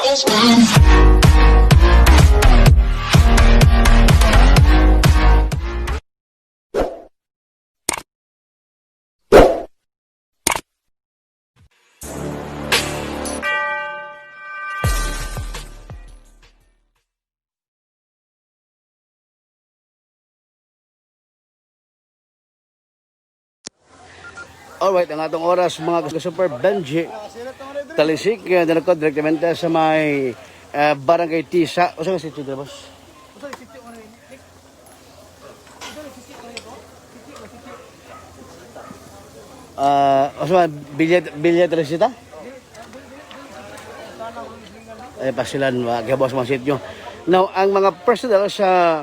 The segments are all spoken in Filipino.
Alright, ang atong oras mga super Benji Talisik, nanakod direktamente sa may Barangay Tisa. O saan si Tudre, boss? O saan, Bilya Talisita? Ay, pasilan, kaya boss mga sityo. Now, ang mga personnel sa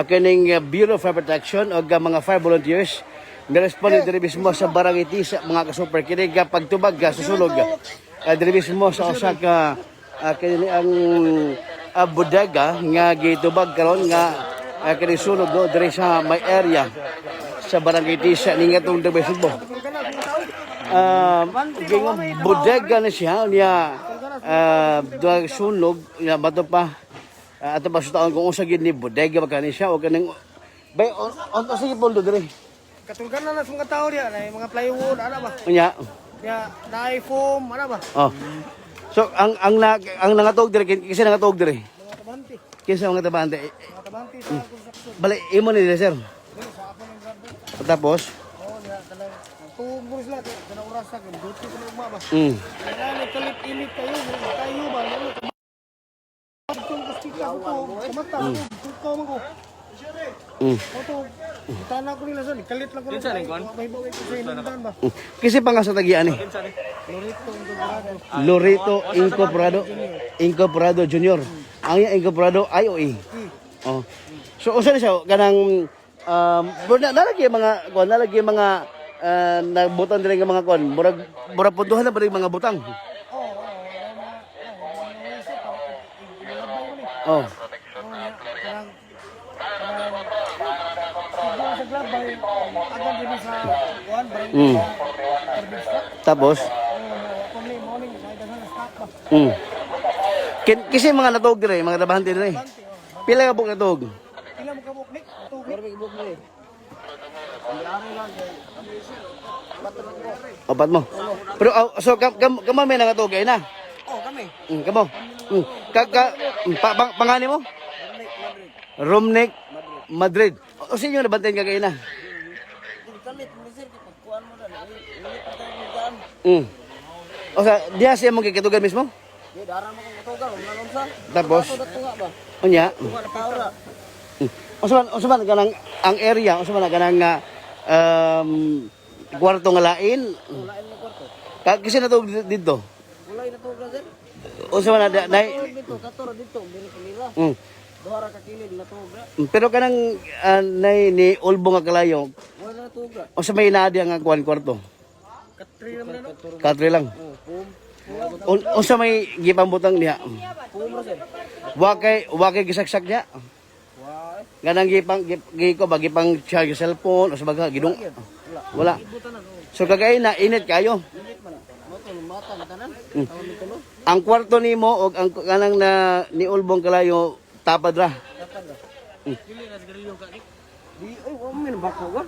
kining Bureau of Fire Protection o mga fire volunteers niresponde diri mismo sa Barangay Tisa mga ka-super kinig pagtubag susulog diri mismo sa usa ka kini ang bodega nga gitubag karon nga kini sulog do diri sa may area sa Barangay Tisa ning atong debay Subo. Gingon bodega na siya niya duag sunog ya bato pa ato pa sa kung usa gid ni bodega ba kani siya o kanang bay on sige poldo diri. Katulgan na sa mga tao diya, na mga plywood, ano ba? Unya. Ya, na foam, ano ba? Oh. So ang nangatog dire kinsa nangatog dire? Mga tabante. Kinsa mga tabante? Mga tabante sa construction. Bali imo ni sir. Sa ako ng grabe. Tapos Oo, niya kanang tubos lang, kanang oras sa akin, duty ko na ugma ba? Kaya kalit-init kayo ba? Itong kustika ko to, kumata ko, tukaw mo ko. Oto, tana ko nila sa kalit lang ko. Kinsa ning kon? Mahibaw ko sa inundan ba? Kasi pa nga sa tagian ni. Lorito Incorporado Junior. Ang Incorporado IOE. Oh. So usa ni siya kanang nalagi mga nagbutan diri nga mga kon. Murag punduhan na ba mga butang? Oh. Tapos kasi mga natog dire, mga trabahante dire. Pila ka buk natog? Pila mo ka buk ni? Buk ni. Opat mo. Pero so kamo may nangatog ay na. Oh, kami. Kamo. Pangani mo? Romnek Madrid. O sa inyo nabantayan ka kayo na? O sa, diya siya mong kikitugan mismo? Di, darang mo kong katugan, umanon sa. Tapos? O niya? O sa man, kanang ang area, o sa man, kanang kwarto nga lain? Lain ng kwarto. Kasi na to dito? Wala na to, brother. O sa man, Dito, katuro dito, biro-biro. Dohara ka kilid na to, bra. Pero kanang ni Ulbo nga kalayo, Wala na to, bra. o sa may inadi ang kwarto? Katri naman na, no? Katri lang. O sa may gipambutang niya? Pum, brother. Wakay gisaksak niya? Ganang gipang charge cellphone o sa baga gidong wala. So kagay na init kayo. Ang kwarto nimo og ang kanang na ni Ulbong kalayo tapad ra. Dili na siguro ka ni. Di oy, wa man bako ba?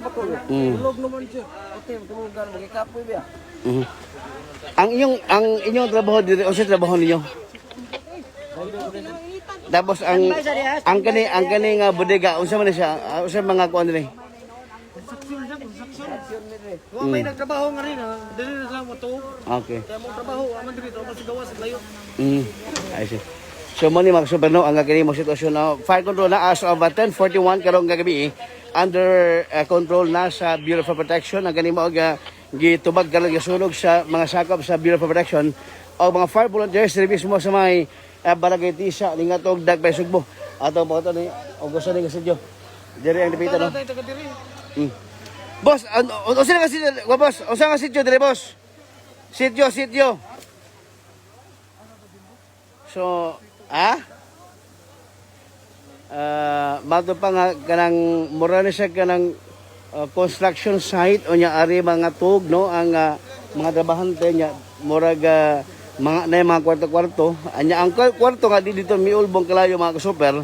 Bako. Ulog naman siya. Okay, tumugan mo kapoy ba? Ang inyong trabaho dito o sa trabaho ninyo? Tapos ang kani nga bodega unsa man siya? Unsa mga kuan diri? Wa may nagtrabaho nga rin, dili na lang mo to. Okay. Kaya mo trabaho, aman diri to masigawa sa layo. I see. So mo ni mga super no ang kini mo sitwasyon na fire control na as of 10:41 karong gabi under control na sa Bureau of Protection ang kanimo og gitubag karon gasunog sa mga sakop sa Bureau of Protection o mga fire volunteers service mo sa may Barangay Tisa lingatog Dagbay Sugbo ato po ni og gusto ni kasadyo diri ang dipita no. Boss, o sila kasi boss, o saan nga sityo dire boss? Sityo. So, bago pa nga kanang mura na siya kanang construction site o niya ari mga tug no ang mga trabahante niya murag na yung mga kwarto-kwarto. Anya ang kwarto nga di dito miulbong kalayo mga ka-super.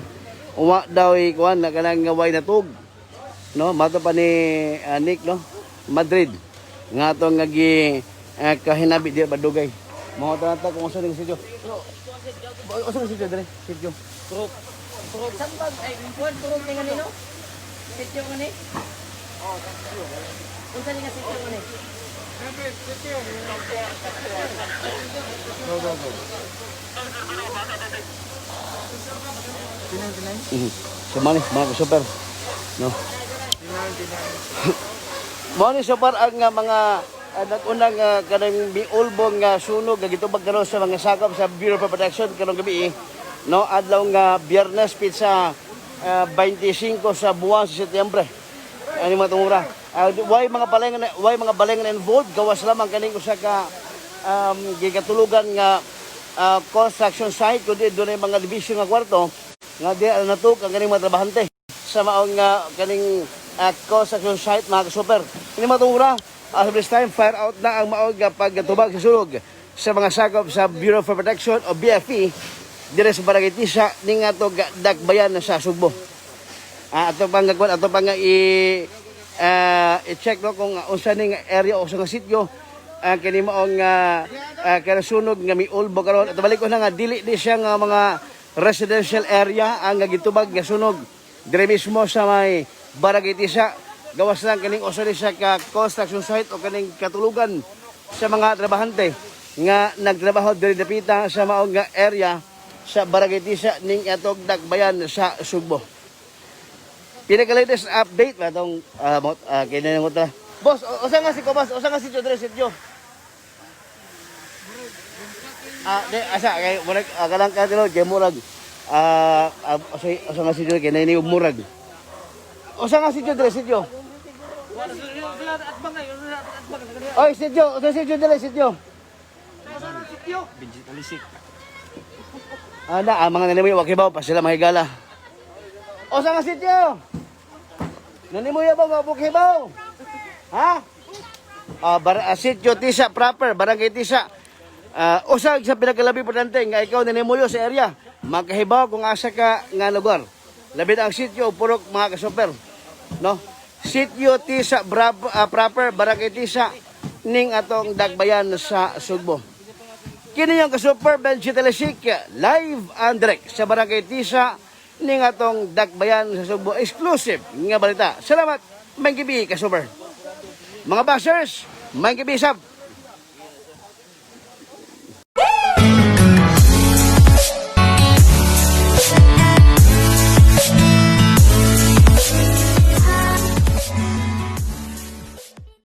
Uwa daw kuan na kanang way na tug. No, mato pa ni Nick no. Madrid. Nga to nga gi kahinabi di badugay. Mo ta kung usa ning sitio. Usa ning sitio dire, sitio. Turok. Turok saan ba? Ay, kuwan, turok nga nino? Sityo nga ni? Unsa ni nga sityo nga ni? Sumani, mga super. No. Mo ni super ang mga nag-unang kanang biulbong nga sunog nga gitubag karon sa mga sakop sa Bureau of Protection karong gabi no adlaw nga Biyernes pitsa 25 sa buwan sa Setyembre. Ani matungura. Way mga balengan involved gawas lamang kaning usa ka gigatulugan nga construction site kundi dunay mga division nga kwarto nga di natuk ang kaning mga trabahante sa maong kaning construction site mga super. Ini matungura as of this time fire out na ang maong pagtubag sa sunog sa mga sakop sa Bureau of Protection o BFP dire sa Barangay Tisa ning ato Dakbayan sa Sugbo. Ato pang i-check no kung unsa ning area o sa nga sitio kini maong kanasunog nga miulbo karon. Ato balik ko na nga dili di siya nga mga residential area ang gitubag nga sunog dire mismo sa may Barangay Tisa. Gawas lang kaning usa siya ka construction site o kaning katulugan sa mga trabahante nga nagtrabaho diri dapita sa maong nga area sa Barangay Tisa ning atong Dakbayan sa Sugbo. Pinaka-latest update ba itong kinanong mo ta. Boss, usa nga si ko boss, usa nga si Jodre Sityo. Asa kay murag kalang ka dilo kay murag usa nga si Jodre kay ni murag. Usa nga si Jodre Sityo. Oy, Sityo, usa si Jodre Sityo. Alisik. Mga nanimoy wakibaw pa sila mahigala. Usa nga sityo. Nanimoy ba wakibaw? Ha? Sityo Tisa proper, Barangay Tisa. Usa sa pinakalabi importante nga ikaw nanimuyo sa area, makahibaw kung asa ka nga lugar. Labi ang sityo purok mga ka-super. No? Sityo Tisa proper, Barangay Tisa ning atong Dakbayan sa Sugbo. Kini yung ka-super Benji Telesik live and direct sa Barangay Tisa ning atong Dakbayan sa Sugbo. Exclusive nga balita. Salamat, may gibi ka-super. Mga bashers, may gibi sab.